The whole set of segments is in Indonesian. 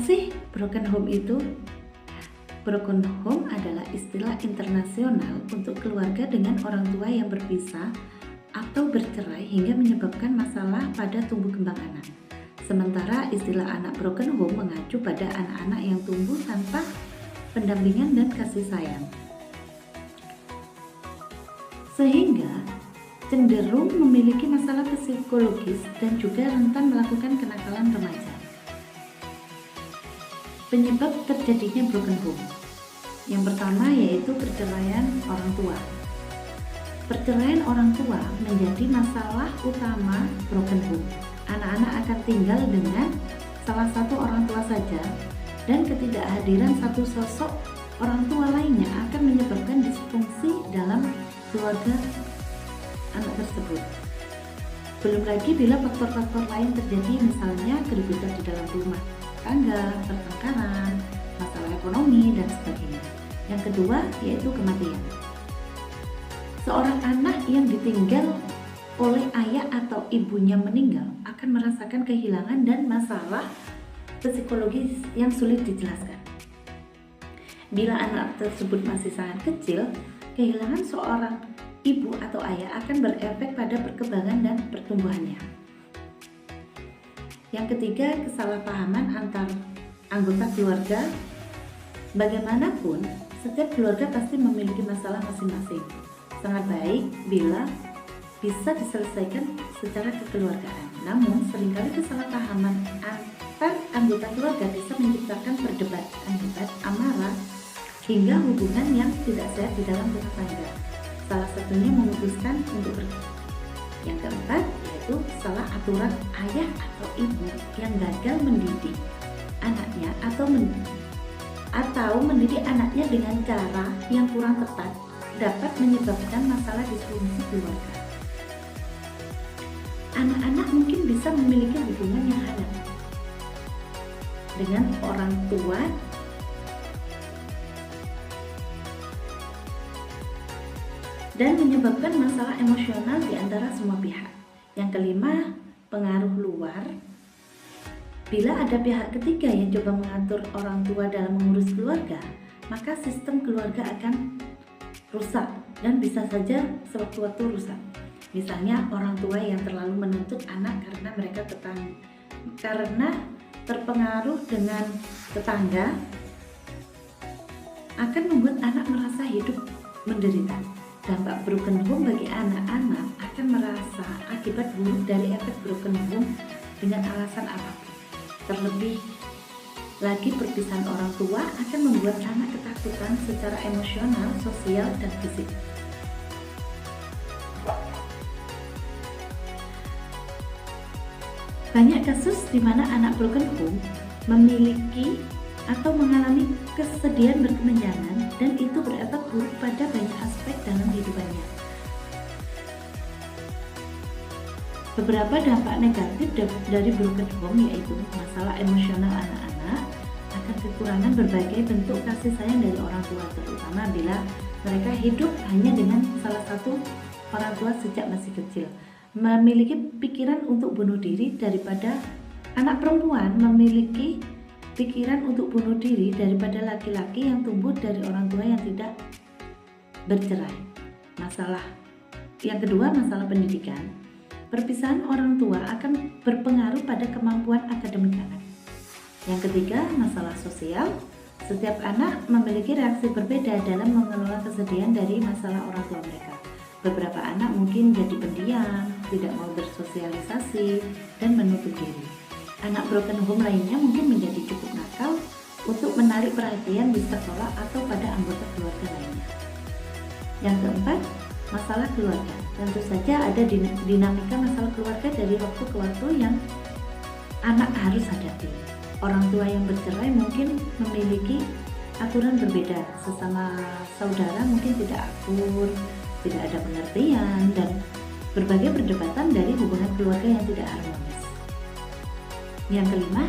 Apa sih broken home itu? Broken home adalah istilah internasional untuk keluarga dengan orang tua yang berpisah atau bercerai hingga menyebabkan masalah pada tumbuh kembang anak. Sementara istilah anak broken home mengacu pada anak-anak yang tumbuh tanpa pendampingan dan kasih sayang, sehingga cenderung memiliki masalah psikologis dan juga rentan melakukan kenakalan remaja. Penyebab terjadinya broken home. Yang pertama yaitu perceraian orang tua. Perceraian orang tua menjadi masalah utama broken home. Anak-anak akan tinggal dengan salah satu orang tua saja, dan ketidakhadiran satu sosok orang tua lainnya akan menyebabkan disfungsi dalam keluarga anak tersebut. Belum lagi bila faktor-faktor lain terjadi, misalnya keributan di dalam rumah tangga, pertengkaran, masalah ekonomi, dan sebagainya. Yang kedua yaitu kematian. Seorang anak yang ditinggal oleh ayah atau ibunya meninggal akan merasakan kehilangan dan masalah psikologis yang sulit dijelaskan. Bila anak tersebut masih sangat kecil, kehilangan seorang ibu atau ayah akan berefek pada perkembangan dan pertumbuhannya. Yang ketiga, kesalahpahaman antar anggota keluarga. Bagaimanapun, setiap keluarga pasti memiliki masalah masing-masing. Sangat baik bila bisa diselesaikan secara kekeluargaan. Namun, seringkali kesalahpahaman antar anggota keluarga bisa menciptakan perdebatan hebat, amarah, hingga hubungan yang tidak sehat di dalam rumah tangga. Salah satunya memutuskan untuk bercerai. Yang keempat yaitu salah aturan ayah atau ibu yang gagal mendidik anaknya atau mendidik anaknya dengan cara yang kurang tepat dapat menyebabkan masalah disfungsi keluarga. Anak-anak mungkin bisa memiliki hubungan yang hangat dengan orang tua dan menyebabkan masalah emosional di antara semua pihak. Yang kelima, pengaruh luar. Bila ada pihak ketiga yang coba mengatur orang tua dalam mengurus keluarga, maka sistem keluarga akan rusak dan bisa saja sewaktu-waktu rusak. Misalnya orang tua yang terlalu menuntut anak karena mereka terpengaruh dengan tetangga akan membuat anak merasa hidup menderita. Dampak broken home bagi anak-anak akan merasa akibat buruk dari efek broken home dengan alasan apapun. Terlebih lagi, perpisahan orang tua akan membuat anak ketakutan secara emosional, sosial, dan fisik. Banyak kasus di mana anak broken home memiliki atau mengalami kesedihan berkepanjangan, dan itu berefek buruk pada banyak aspek dalam kehidupannya. Beberapa dampak negatif dari broken home yaitu masalah emosional anak-anak akan kekurangan berbagai bentuk kasih sayang dari orang tua, terutama bila mereka hidup hanya dengan salah satu orang tua sejak masih kecil. Memiliki pikiran untuk bunuh diri daripada anak perempuan memiliki pikiran untuk bunuh diri daripada laki-laki yang tumbuh dari orang tua yang tidak bercerai. Masalah yang kedua, masalah pendidikan. Perpisahan orang tua akan berpengaruh pada kemampuan akademik anak. Yang ketiga, masalah sosial. Setiap anak memiliki reaksi berbeda dalam mengelola kesedihan dari masalah orang tua mereka. Beberapa anak mungkin jadi pendiam, tidak mau bersosialisasi, dan menutup diri. Anak broken home lainnya mungkin menjadi cukup nakal untuk menarik perhatian di sekolah atau pada anggota keluarga lainnya. Yang keempat, masalah keluarga. Tentu saja ada dinamika masalah keluarga dari waktu ke waktu yang anak harus hadapi. Orang tua yang bercerai mungkin memiliki aturan berbeda. Sesama saudara mungkin tidak akur, tidak ada pengertian, dan berbagai perdebatan dari hubungan keluarga yang tidak harmonis. Yang kelima,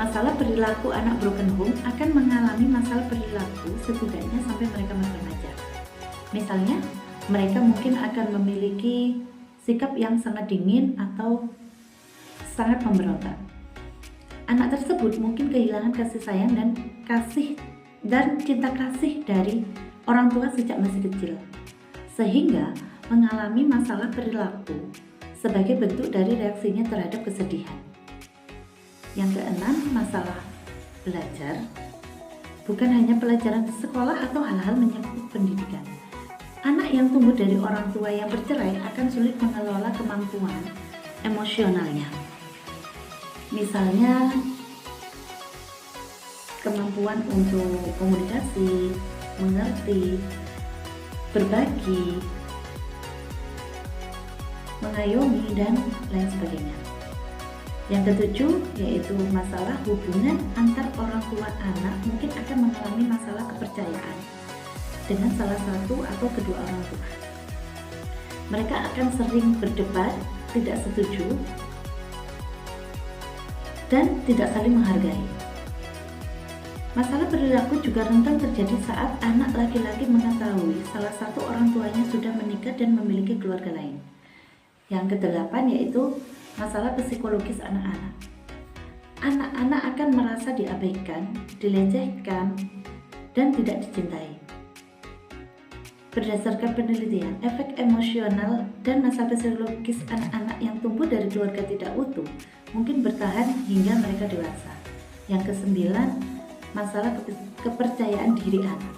masalah perilaku anak broken home akan mengalami masalah perilaku setidaknya sampai mereka remaja. Misalnya, mereka mungkin akan memiliki sikap yang sangat dingin atau sangat memberontak. Anak tersebut mungkin kehilangan kasih sayang dan cinta kasih dari orang tua sejak masih kecil, sehingga mengalami masalah perilaku sebagai bentuk dari reaksinya terhadap kesedihan. Yang keenam, masalah belajar. Bukan hanya pelajaran di sekolah atau hal-hal menyangkut pendidikan. Anak yang tumbuh dari orang tua yang bercerai akan sulit mengelola kemampuan emosionalnya. Misalnya, kemampuan untuk komunikasi, mengerti, berbagi, mengayomi, dan lain sebagainya. Yang ketujuh, yaitu masalah hubungan antar orang tua anak mungkin akan mengalami masalah kepercayaan dengan salah satu atau kedua orang tua. Mereka akan sering berdebat, tidak setuju, dan tidak saling menghargai. Masalah perilaku juga rentan terjadi saat anak laki-laki mengetahui salah satu orang tuanya sudah menikah dan memiliki keluarga lain. Yang kedelapan, yaitu masalah psikologis anak-anak. Anak-anak akan merasa diabaikan, dilecehkan, dan tidak dicintai. Berdasarkan penelitian, efek emosional dan masalah psikologis anak-anak yang tumbuh dari keluarga tidak utuh mungkin bertahan hingga mereka dewasa. Yang kesembilan, masalah kepercayaan diri anak.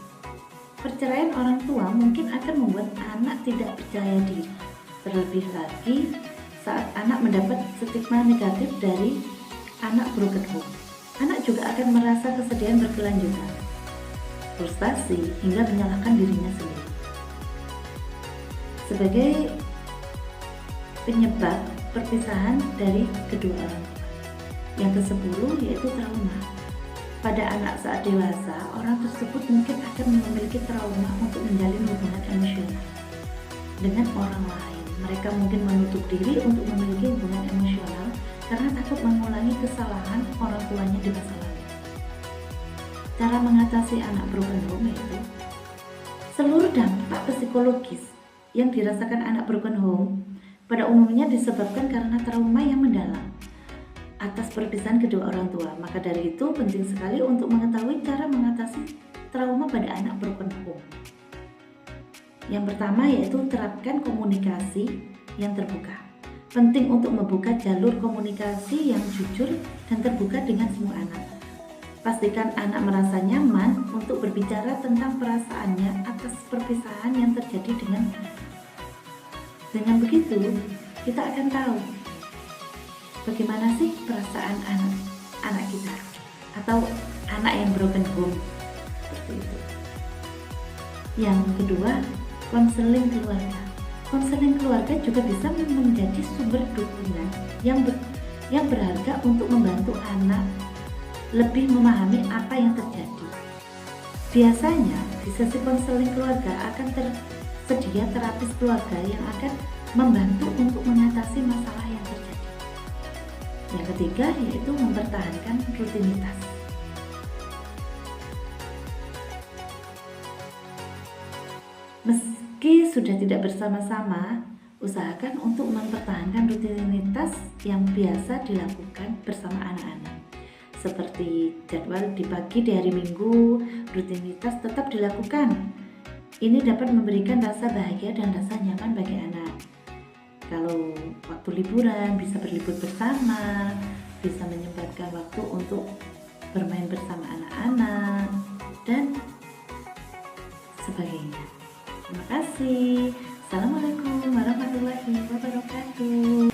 Perceraian orang tua mungkin akan membuat anak tidak percaya diri, terlebih lagi saat anak mendapat stigma negatif dari anak broken home. Anak juga akan merasa kesedihan berkelanjutan, frustasi, hingga menyalahkan dirinya sendiri. Sebagai penyebab perpisahan dari kedua orang tua. Yang ke-10, yaitu trauma. Pada anak saat dewasa, orang tersebut mungkin akan memiliki trauma untuk menjalin hubungan emosional dengan orang lain. Mereka mungkin menutup diri untuk memiliki hubungan emosional karena takut mengulangi kesalahan orang tuanya di masa lalu. Cara mengatasi anak broken home yaitu seluruh dampak psikologis yang dirasakan anak broken home pada umumnya disebabkan karena trauma yang mendalam atas perpisahan kedua orang tua. Maka dari itu penting sekali untuk mengetahui cara mengatasi trauma pada anak broken home. Yang pertama yaitu terapkan komunikasi yang terbuka. Penting untuk membuka jalur komunikasi yang jujur dan terbuka dengan semua anak. Pastikan anak merasa nyaman untuk berbicara tentang perasaannya atas perpisahan yang terjadi. Dengan begitu, kita akan tahu bagaimana sih perasaan anak kita atau anak yang broken home seperti itu. Yang kedua, konseling keluarga. Konseling keluarga juga bisa menjadi sumber dukungan yang berharga untuk membantu anak lebih memahami apa yang terjadi. Biasanya di sesi konseling keluarga akan tersedia terapis keluarga yang akan membantu untuk mengatasi masalah yang terjadi. Yang ketiga yaitu mempertahankan rutinitas. Meski sudah tidak bersama-sama, usahakan untuk mempertahankan rutinitas yang biasa dilakukan bersama anak-anak. Seperti jadwal di pagi di hari Minggu, rutinitas tetap dilakukan. Ini dapat memberikan rasa bahagia dan rasa nyaman bagi anak. Kalau waktu liburan bisa berlibur bersama, bisa menyempatkan waktu untuk bermain bersama anak-anak, dan sebagainya. Terima kasih. Assalamualaikum warahmatullahi wabarakatuh.